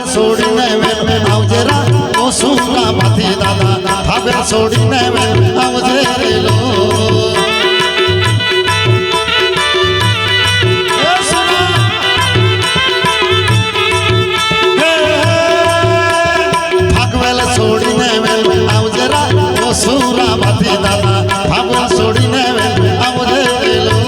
છોડીને આવજે રા ઓસુરા માથી દાદા હવે છોડીને આવજે રેલો ભાગવેલ છોડીને આવજે રા ઓસુરા માથી દાદા હવે છોડીને આવજે રેલો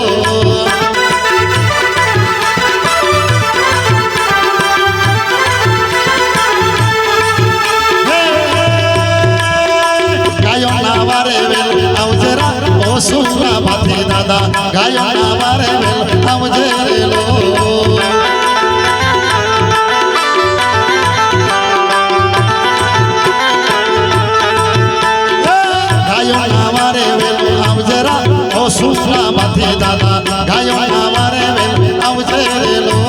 સુરા માથી દાદા ગાયો ના વારે વેલ આવજે રેલો ગાયો ના વારે વેલ આવજે રા ઓ સુરા માથી દાદા ગાયો ના વારે વેલ આવજે રેલો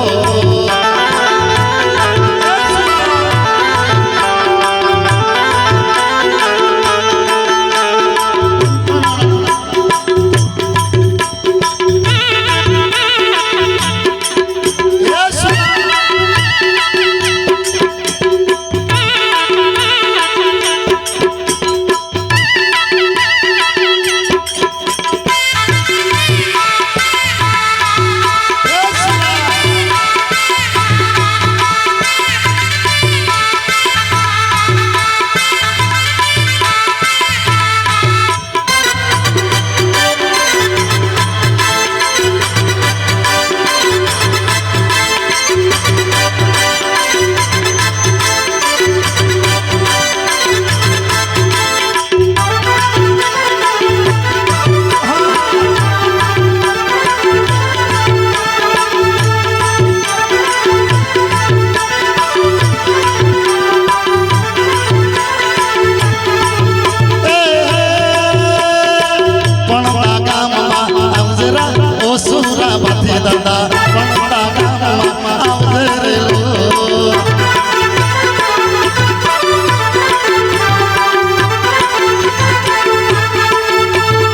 દાદા પણતા ગામમાં આવજે રેલો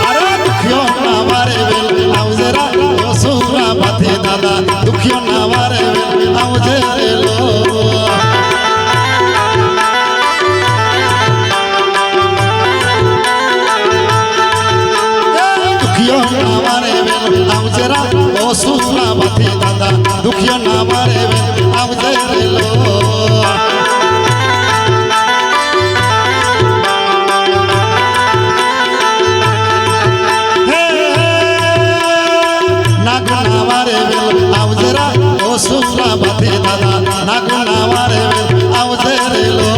અરે દુખ્યો ના વારે વેલ આવજે રા સુરા માથી દાદા દુખ્યો ના વારે વેલ આવજે રેલો દુખ્યો ના વારે વેલ આવજે રા સુરા માથી દાદા દુખ્યો ના મારે આવજે રેલો નાગના વારે આવજે રા ઓ સુરા માથી દાદા નાગના વારે આવજે રેલો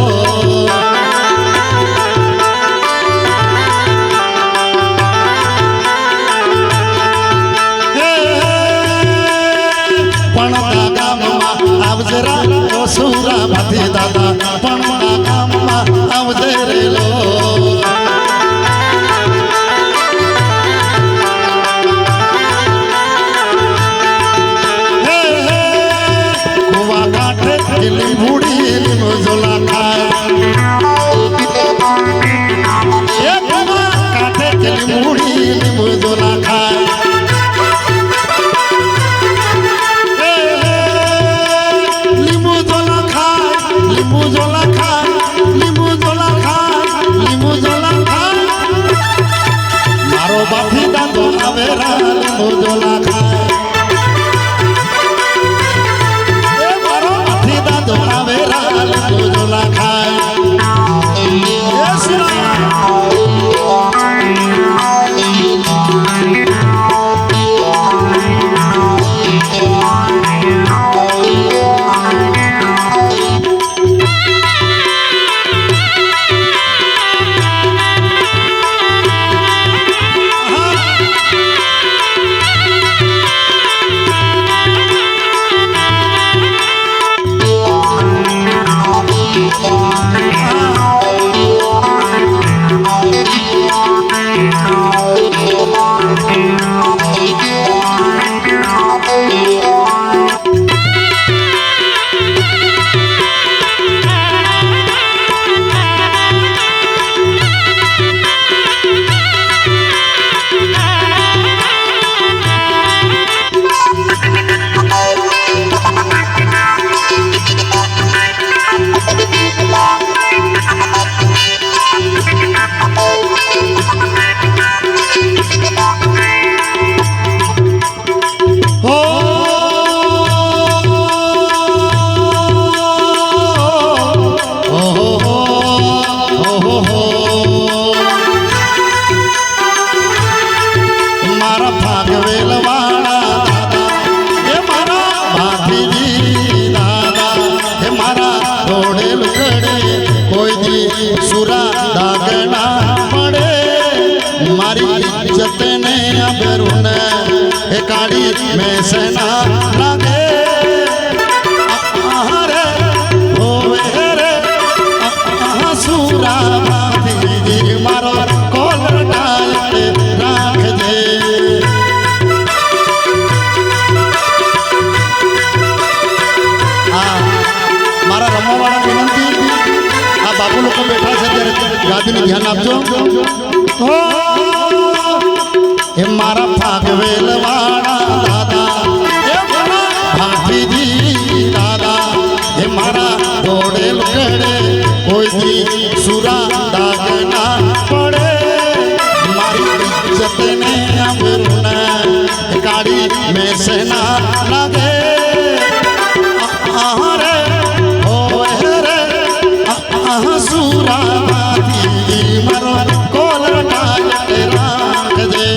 પણતા ગામમાં આવજે રા ઓ સુરા માથી દાદા પણતા ગામમાં આવજે રેલો કુવા કાંઠે લીલી મૂડી લીમો ઝોલા ખાય એ કુવા કાંઠે લીલી મૂડી લીમો ઝોલા ખાય બાથી દાદો આવે રા લીંબુ ઝોલા ખાય એ મારો બાથી દાદો આવે રા લીંબુ ઝોલા ખાય अमरुन हे काड़ी में सेना लागे रे होवे रे सूरा भाती मारो कोलर डाले राख दे मारा रमवाड़ा विनंती आ बाबू लोग बैठा से गादी में ध्यान आपजो हो ए मारा फागवेल वाड़ा दादा ए मारा भाभी जी दादा ए मारा दौड़े लुकड़े कोई दी सुरा दाग ना पड़े मारी इज्जत ने अमरुन गाड़ी में सेना लगे रे होवे रे सूरा भाती मारो कोलर डाले राख दे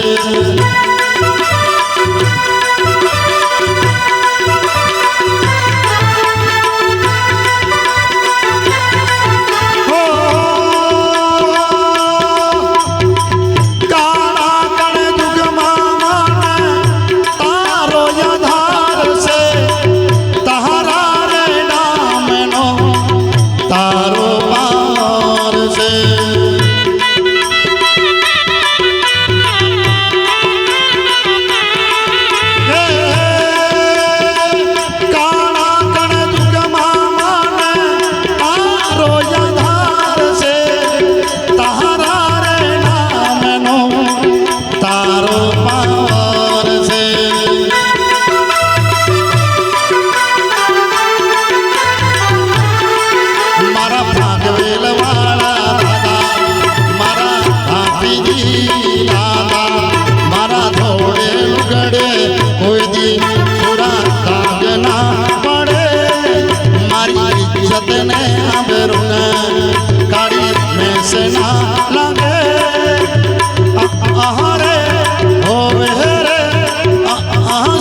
गाड़ी में सेना लगे रे होवे रे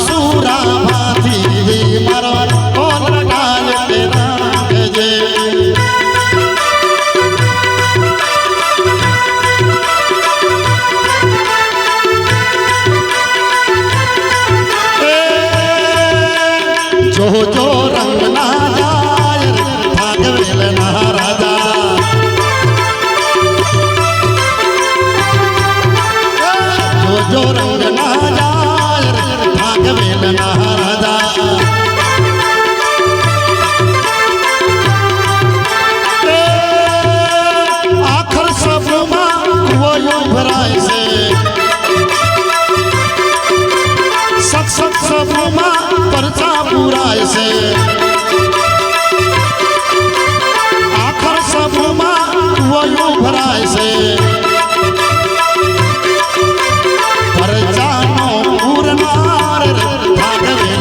सूरा भाती मारो कोलर डाले राख दे जो जो रंग ना जाए भागवेल ना राजा जो जो रंग ना जाए भागवेल ना राजा आखिर सब वो भराए से सक सब परचा बुराए से आखिर सब वो भराए से परचा नो पूरनार भागवे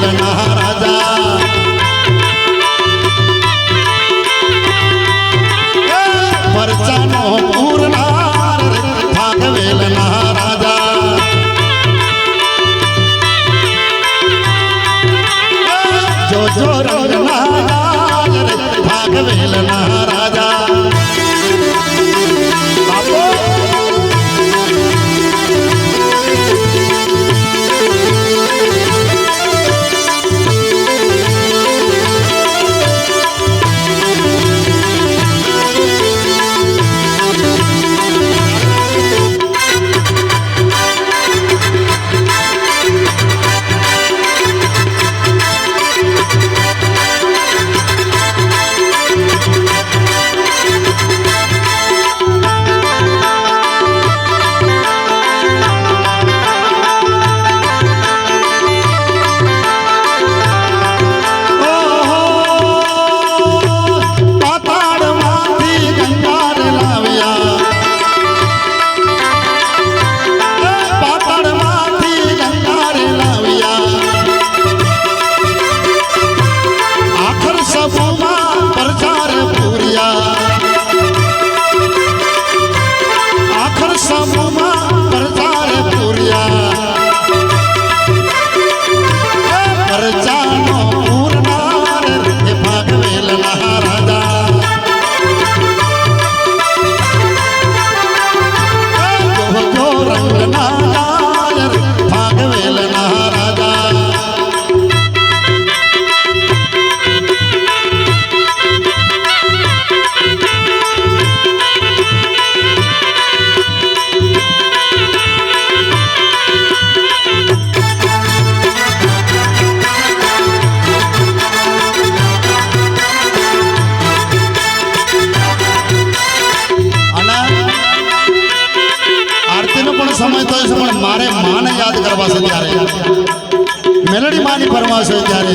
સમય તો છે પણ મારે માને યાદ કરવા છે ત્યારે મેલડી માની ફરમાશ છે ત્યારે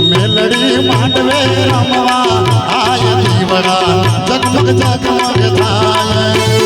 મેલડી માંડવે રમવા આય દીવડા જગમગ જગમગ થાય